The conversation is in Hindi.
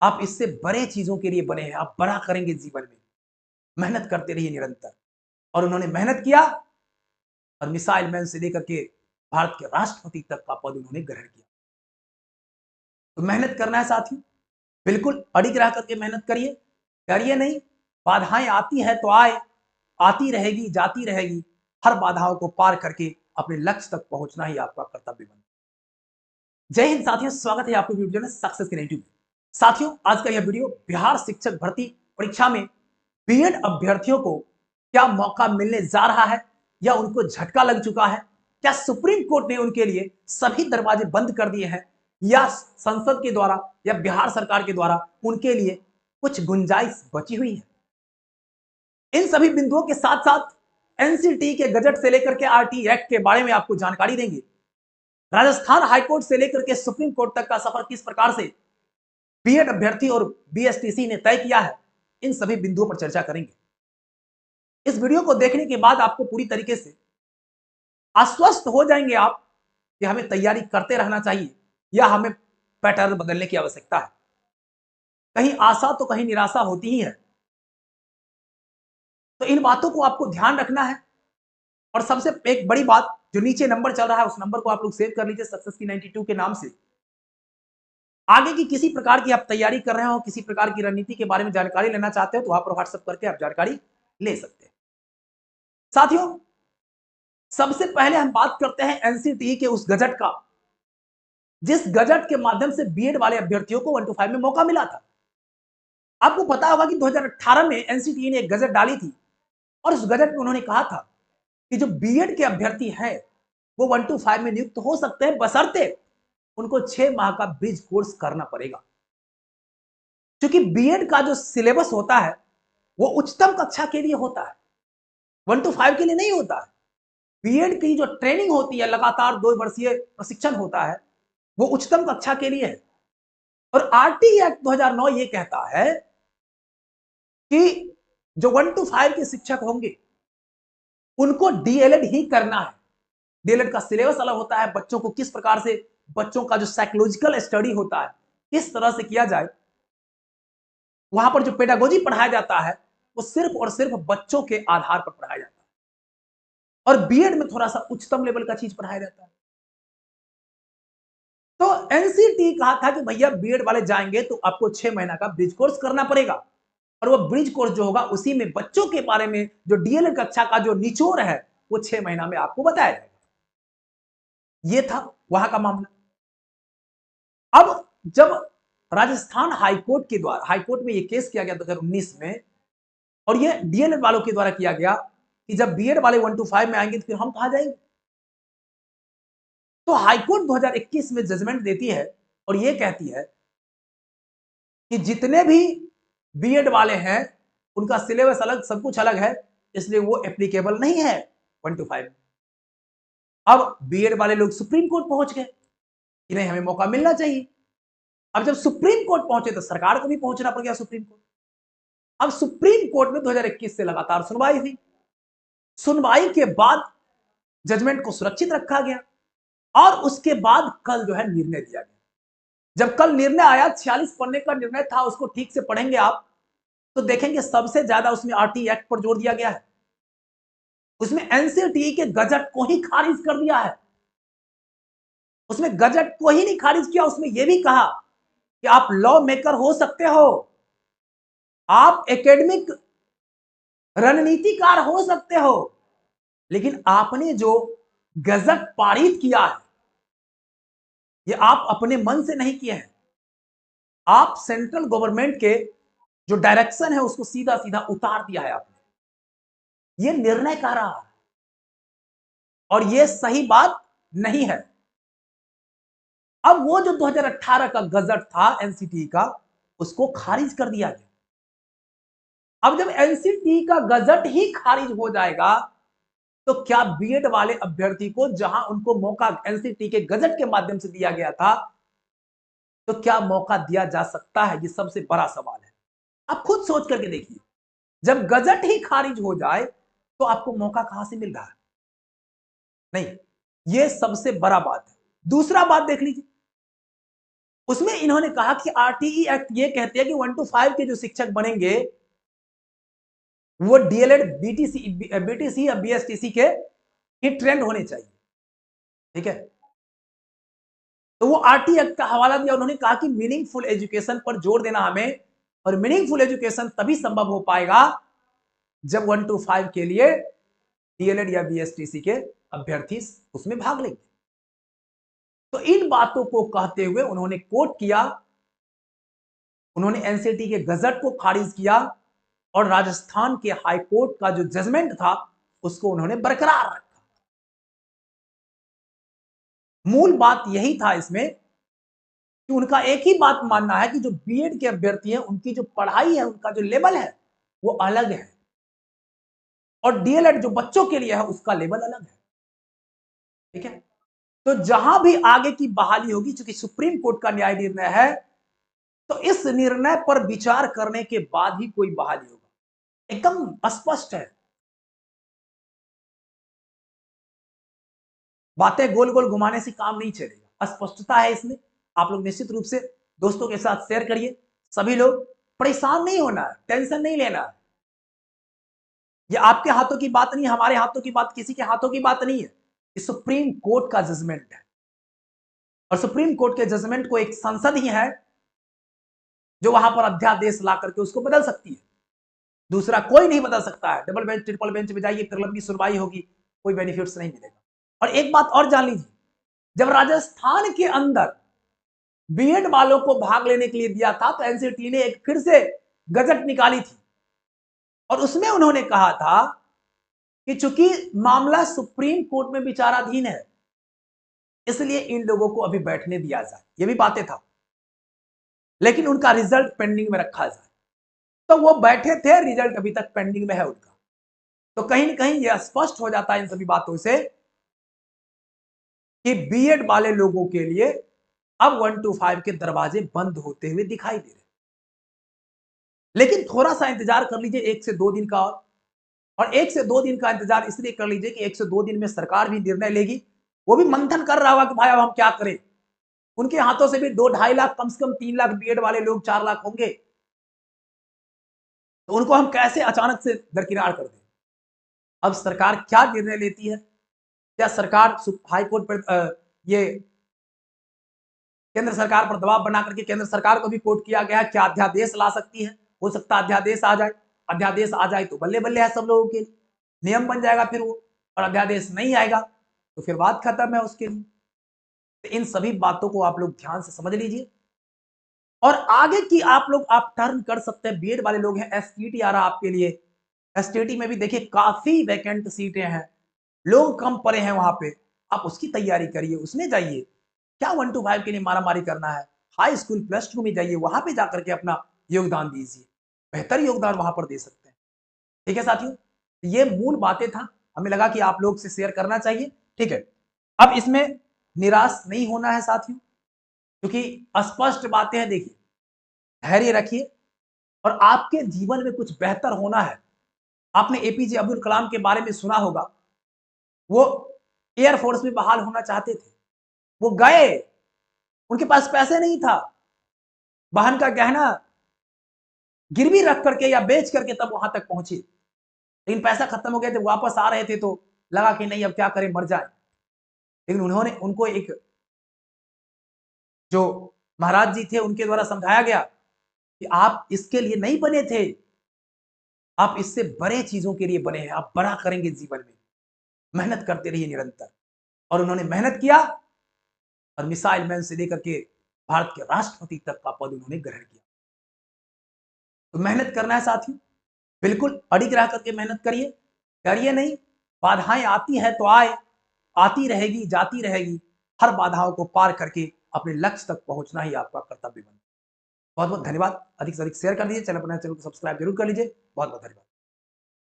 आप इससे बड़े चीजों के लिए बने हैं, आप बड़ा करेंगे जीवन में। मेहनत करते रहिए निरंतर। और उन्होंने मेहनत किया और मिसाइल मैन से लेकर के भारत के राष्ट्रपति तक का पद उन्होंने ग्रहण किया। तो मेहनत करना है साथियों, बिल्कुल अड़िग रह करके मेहनत करिए, डरिए नहीं। बाधाएं आती है तो आए, आती रहेगी, जाती रहेगी। हर बाधाओं को पार करके अपने लक्ष्य तक पहुंचना ही आपका कर्तव्य बनता है। जय हिंद साथियों, स्वागत है आपको वीडियो में सक्सेस के नेटिव में। साथियों, आज का यह वीडियो बिहार शिक्षक भर्ती परीक्षा में बीएड अभ्यर्थियों को क्या मौका मिलने जा रहा है या उनको झटका लग चुका है, क्या सुप्रीम कोर्ट ने उनके लिए सभी दरवाजे बंद कर दिए हैं या संसद के द्वारा या बिहार सरकार के द्वारा उनके लिए कुछ गुंजाइश बची हुई है। इन सभी बिंदुओं के साथ साथ एनसीटी के गजट से लेकर के आरटी एक्ट के बारे में आपको जानकारी देंगे। राजस्थान हाईकोर्ट से लेकर के सुप्रीम कोर्ट तक का सफर किस प्रकार से बीएड अभ्यर्थी और बीएसटीसी ने तय किया है, इन सभी बिंदुओं पर चर्चा करेंगे। इस वीडियो को देखने के बाद आपको पूरी तरीके से आश्वस्त हो जाएंगे आप कि हमें तैयारी करते रहना चाहिए या हमें पैटर्न बदलने की आवश्यकता है। कहीं आशा तो कहीं निराशा होती ही है, तो इन बातों को आपको ध्यान रखना है। और सबसे एक बड़ी बात, जो नीचे नंबर चल रहा है उस नंबर को आप लोग सेव कर लीजिए, सक्सेस की 92 के नाम से। आगे की किसी प्रकार की आप तैयारी कर रहे हो, किसी प्रकार की रणनीति के बारे में जानकारी लेना चाहते हो तो वहां पर व्हाट्सएप करके आप जानकारी ले सकते हैं। साथियों, सबसे पहले हम बात करते हैं एनसीटी के उस गजट का, जिस गजट के माध्यम से बीएड वाले अभ्यर्थियों को 1 to 5 में मौका मिला था। आपको पता होगा कि 2018 में एनसीटी ने एक गजट डाली थी और उस गजट में उन्होंने कहा था कि जो बीएड के अभ्यर्थी हैं वो 1 to 5 में नियुक्त हो सकते हैं, बशर्ते उनको 6 माह का ब्रिज कोर्स करना पड़ेगा। क्योंकि बीएड का जो सिलेबस होता है वो उच्चतम कक्षा के लिए होता है, 1 to 5 के लिए नहीं होता है। बीएड की जो ट्रेनिंग होती है, लगातार 2 वर्षीय प्रशिक्षण होता है, वो उच्चतम कक्षा के लिए है। और आरटी एक्ट 2009 ये कहता है कि जो 1 to 5 के शिक्षक होंगे उनको डीएलएड ही करना है। डीएलएड का सिलेबस अलग होता है, बच्चों को किस प्रकार से, बच्चों का जो साइकोलॉजिकल स्टडी होता है किस तरह से किया जाए, वहां पर जो पेडागोजी पढ़ाया जाता है वो सिर्फ और सिर्फ बच्चों के आधार पर पढ़ाया जाता है। और बीएड में थोड़ा सा उच्चतम लेवल का चीज पढ़ाया जाता है। तो एनसीटी कहा था कि भैया बीएड वाले जाएंगे तो आपको 6 महीना का ब्रिज कोर्स करना पड़ेगा, और वो ब्रिज कोर्स जो होगा उसी में बच्चों के बारे में जो डीएलएड कक्षा का जो निचोड़ है वो 6 महीना में आपको बताया जाएगा। ये था वहां का मामला। अब जब राजस्थान हाईकोर्ट के द्वारा, हाईकोर्ट में ये केस किया गया 2019 में, और ये डीएलएड वालों के द्वारा किया गया कि जब बीएड वाले 1 to 5 में आएंगे तो फिर हम कहां जाएंगे। तो हाईकोर्ट 2021 में जजमेंट देती है और ये कहती है कि जितने भी बीएड वाले हैं उनका सिलेबस अलग, सब कुछ अलग है, इसलिए वो एप्लीकेबल नहीं है 1 to 5 में। अब बीएड वाले लोग सुप्रीम कोर्ट पहुंच गए कि नहीं, हमें मौका मिलना चाहिए। अब जब सुप्रीम कोर्ट पहुंचे तो सरकार को भी पहुंचना पड़ गया सुप्रीम कोर्ट। अब सुप्रीम कोर्ट में 2021 से लगातार सुनवाई हुई। सुनवाई के बाद जजमेंट को सुरक्षित रखा गया और उसके बाद कल जो है निर्णय दिया गया। जब कल निर्णय आया, 46 पन्ने का निर्णय था, उसको ठीक से पढ़ेंगे आप तो देखेंगे सबसे ज्यादा उसमें आरटी एक्ट पर जोर दिया गया है। उसमें एनसीटी के गजट को ही खारिज कर दिया है। उसमें गजट को ही नहीं खारिज किया, उसमें यह भी कहा कि आप लॉ मेकर हो सकते हो, आप एकेडमिक रणनीतिकार हो सकते हो, लेकिन आपने जो गजट पारित किया है ये आप अपने मन से नहीं किए हैं। आप सेंट्रल गवर्नमेंट के जो डायरेक्शन है उसको सीधा सीधा उतार दिया है आपने। ये निर्णय कह रहा है और ये सही बात नहीं है। अब वो जो 2018 का गजट था एनसीटी का, उसको खारिज कर दिया गया। अब जब एनसीटी का गजट ही खारिज हो जाएगा तो क्या बीएड वाले अभ्यर्थी को, जहां उनको मौका एनसीटी के गजट के माध्यम से दिया गया था, तो क्या मौका दिया जा सकता है? ये सबसे बड़ा सवाल है। आप खुद सोच करके देखिए, जब गजट ही खारिज हो जाए तो आपको मौका कहां से मिल रहा है? नहीं, ये सबसे बड़ा बात है। दूसरा बात देख लीजिए, उसमें इन्होंने कहा कि आरटीई एक्ट ये कहते हैं कि 1 to 5 के जो शिक्षक बनेंगे वो डीएलएड बीटीसी या बीएसटीसी के ही ट्रेंड होने चाहिए। ठीक है, तो वो आरटी एक्ट का हवाला दिया। उन्होंने कहा कि मीनिंगफुल एजुकेशन पर जोर देना हमें, और मीनिंगफुल एजुकेशन तभी संभव हो पाएगा जब 1 to 5 के लिए डीएलएड या बीएसटीसी के अभ्यर्थी उसमें भाग लेंगे। तो इन बातों को कहते हुए उन्होंने कोट किया, उन्होंने एनसीटी के गजट को खारिज किया और राजस्थान के हाईकोर्ट का जो जजमेंट था उसको उन्होंने बरकरार रखा। मूल बात यही था इसमें कि उनका एक ही बात मानना है कि जो बीएड के अभ्यर्थी हैं उनकी जो पढ़ाई है, उनका जो लेवल है वो अलग है, और डीएलएड जो बच्चों के लिए है उसका लेवल अलग है। ठीक है, तो जहां भी आगे की बहाली होगी, चूंकि सुप्रीम कोर्ट का न्याय निर्णय है, तो इस निर्णय पर विचार करने के बाद ही कोई बहाली होगा। एकदम स्पष्ट है, बातें गोल गोल घुमाने से काम नहीं चलेगा, स्पष्टता है इसमें। आप लोग निश्चित रूप से दोस्तों के साथ शेयर करिए। सभी लोग परेशान नहीं होना है, टेंशन नहीं लेना है। ये आपके हाथों की बात नहीं, हमारे हाथों की बात, किसी के हाथों की बात नहीं है। ये सुप्रीम कोर्ट का जजमेंट है, और सुप्रीम कोर्ट के जजमेंट को एक संसद ही है जो वहां पर अध्यादेश ला करके उसको बदल सकती है। दूसरा कोई नहीं बदल सकता है। डबल बेंच ट्रिपल बेंच में जाइए, फिर लंबी सुनवाई होगी, कोई बेनिफिट्स नहीं मिलेगा। और एक बात और जान लीजिए, जब राजस्थान के अंदर बीएड वालों को भाग लेने के लिए दिया था तो एनसीटी ने एक फिर से गजट निकाली थी, और उसमें उन्होंने कहा था कि चूंकि मामला सुप्रीम कोर्ट में विचाराधीन है इसलिए इन लोगों को अभी बैठने दिया जाए। ये भी बातें था, लेकिन उनका रिजल्ट पेंडिंग में रखा जाए। तो वो बैठे थे, रिजल्ट अभी तक पेंडिंग में है उनका। तो कहीं ना कहीं यह स्पष्ट हो जाता है इन सभी बातों से कि बीएड वाले लोगों के लिए अब 1 to 5 के दरवाजे बंद होते हुए दिखाई दे रहे। लेकिन थोड़ा सा इंतजार कर लीजिए, 1 से 2 दिन का, और 1 से 2 दिन का इंतजार इसलिए कर लीजिए कि 1 से 2 दिन में सरकार भी निर्णय लेगी। वो भी मंथन कर रहा होगा कि भाई अब हम क्या करें। उनके हाथों से भी 2-2.5 लाख, कम से कम 3 लाख बीएड वाले लोग, 4 लाख होंगे, तो उनको हम कैसे अचानक से दरकिनार कर दें। अब सरकार क्या निर्णय लेती है, क्या सरकार हाईकोर्ट पर ये केंद्र सरकार पर दबाव बना करके, केंद्र सरकार को भी कोर्ट किया गया है, क्या अध्यादेश ला सकती है। हो सकता है अध्यादेश आ जाए, अध्यादेश आ जाए तो बल्ले बल्ले है सब लोगों के लिए, नियम बन जाएगा फिर वो। और अध्यादेश नहीं आएगा तो फिर बात खत्म है उसके लिए। तो इन सभी बातों को आप लोग ध्यान से समझ लीजिए, और आगे की आप लोग आप टर्न कर सकते हैं। बीएड वाले लोग हैं, एसटीटी आ रहा आपके लिए, एसटीटी में भी देखिए काफी वैकेंट सीटें हैं, लोग कम पड़े हैं वहां पे, आप उसकी तैयारी करिए, उसमें जाइए। क्या 1 to 5 के लिए मारामारी करना है, हाई स्कूल प्लस 2 में जाइए, वहां पे जाकर के अपना योगदान दीजिए, बेहतर योगदान वहां पर दे सकते हैं। ठीक है साथियों, ये मूल बातें था, हमें लगा कि आप लोग से शेयर करना चाहिए। ठीक है, अब इसमें निराश नहीं होना है साथियों, क्योंकि स्पष्ट बातें हैं। देखिए, धैर्य रखिए, और आपके जीवन में कुछ बेहतर होना है। आपने एपीजे अब्दुल कलाम के बारे में सुना होगा, वो एयरफोर्स में बहाल होना चाहते थे, वो गए, उनके पास पैसे नहीं था, बहन का गहना गिरवी रख करके या बेच करके तब वहां तक पहुंचे, लेकिन पैसा खत्म हो गया। जब वापस आ रहे थे तो लगा कि नहीं अब क्या करें, मर जाए। लेकिन उन्होंने, उनको एक जो महाराज जी थे उनके द्वारा समझाया गया कि आप इसके लिए नहीं बने थे, आप इससे बड़े चीजों के लिए बने हैं, आप बड़ा करेंगे जीवन में, मेहनत करते रहिए निरंतर। और उन्होंने मेहनत किया, और मिसाइल मैन से लेकर के भारत के राष्ट्रपति तक का पद उन्होंने ग्रहण किया। तो मेहनत करना है साथियों, बिल्कुल अडिग रह करके मेहनत करिए, डरिए नहीं। बाधाएं आती है तो आए, आती रहेगी, जाती रहेगी, हर बाधाओं को पार करके अपने लक्ष्य तक पहुंचना ही आपका कर्तव्य बनता है। बहुत बहुत धन्यवाद। अधिक से अधिक शेयर कर लीजिए, चैनल को सब्सक्राइब जरूर कर लीजिए। बहुत बहुत धन्यवाद।